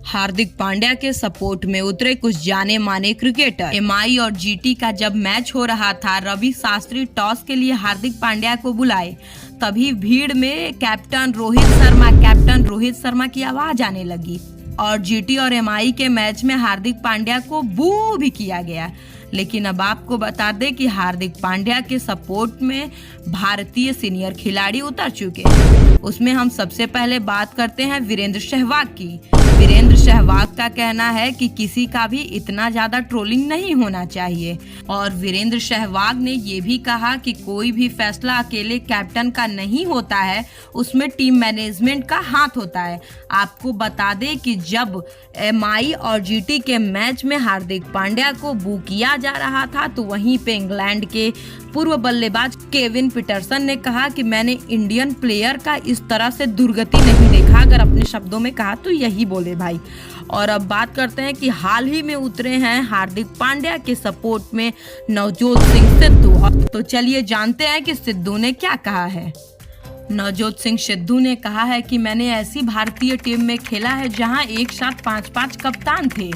हार्दिक पांड्या के सपोर्ट में उतरे कुछ जाने माने क्रिकेटर। एमआई और जीटी का जब मैच हो रहा था, रवि शास्त्री टॉस के लिए हार्दिक पांड्या को बुलाए। तभी भीड़ में कैप्टन रोहित शर्मा की आवाज आने लगी और जीटी और एमआई के मैच में हार्दिक पांड्या को बू भी किया गया। लेकिन अब आपको बता दें कि हार्दिक पांड्या के सपोर्ट में भारतीय सीनियर खिलाड़ी उतर चुके हैं। उसमें हम सबसे पहले बात करते हैं वीरेंद्र सहवाग की। वीरेंद्र सहवाग का कहना है कि किसी का भी इतना ज्यादा ट्रोलिंग नहीं होना चाहिए और वीरेंद्र सहवाग ने ये भी कहा कि कोई भी फैसला अकेले कैप्टन का नहीं होता है, उसमें टीम मैनेजमेंट का हाथ होता है। आपको बता दें कि जब एमआई और जीटी के मैच में हार्दिक पांड्या को बू किया जा रहा था, तो वहीं पे इंग्लैंड के पूर्व बल्लेबाज केविन पीटरसन ने कहा कि मैंने इंडियन प्लेयर का इस तरह से दुर्गति नहीं देखा। अगर अपने शब्दों में कहा तो यही बोले भाई। और अब बात करते हैं कि हाल ही में उतरे हैं हार्दिक पांड्या के सपोर्ट में नवजोत सिंह सिद्धू। तो चलिए जानते हैं कि सिद्धू ने क्या कहा है। नवजोत सिंह सिद्धू ने कहा है कि मैंने ऐसी भारतीय टीम में खेला है जहां एक साथ 5-5 कप्तान थे,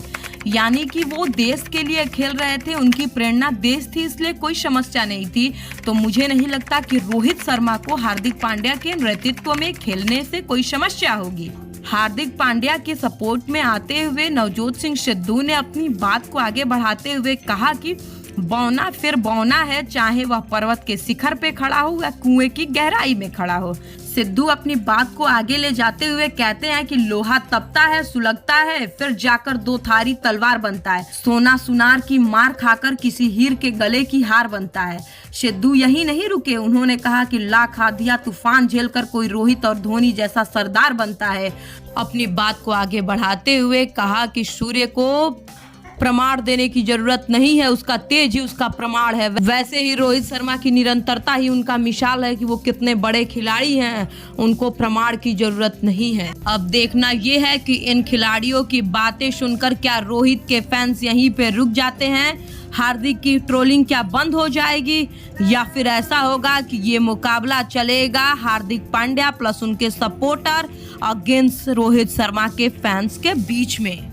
यानी कि वो देश के लिए खेल रहे थे, उनकी प्रेरणा देश थी, इसलिए कोई समस्या नहीं थी। तो मुझे नहीं लगता कि रोहित शर्मा को हार्दिक पांड्या के नेतृत्व में खेलने से कोई समस्या होगी। हार्दिक पांड्या के सपोर्ट में आते हुए नवजोत सिंह सिद्धू ने अपनी बात को आगे बढ़ाते हुए कहा कि बौना फिर बौना है, चाहे वह पर्वत के शिखर पे खड़ा हो या कुएं की गहराई में खड़ा हो। सिद्धू अपनी बात को आगे ले जाते हुए कहते हैं कि लोहा तपता है, सुलगता है, फिर जाकर दो धारी तलवार बनता है। सोना सुनार की मार खाकर किसी हीर के गले की हार बनता है। सिद्धू यही नहीं रुके, उन्होंने कहा कि लाख आंधियां तूफान झेलकर कोई रोहित और धोनी जैसा सरदार बनता है। अपनी बात को आगे बढ़ाते हुए कहा कि सूर्य को प्रमाण देने की जरूरत नहीं है, उसका तेज ही उसका प्रमाण है। वैसे ही रोहित शर्मा की निरंतरता ही उनका मिसाल है कि वो कितने बड़े खिलाड़ी हैं, उनको प्रमाण की जरूरत नहीं है। अब देखना ये है कि इन खिलाड़ियों की बातें सुनकर क्या रोहित के फैंस यहीं पे रुक जाते हैं, हार्दिक की ट्रोलिंग क्या बंद हो जाएगी, या फिर ऐसा होगा कि ये मुकाबला चलेगा हार्दिक पांड्या प्लस उनके सपोर्टर अगेंस्ट रोहित शर्मा के फैंस के बीच में।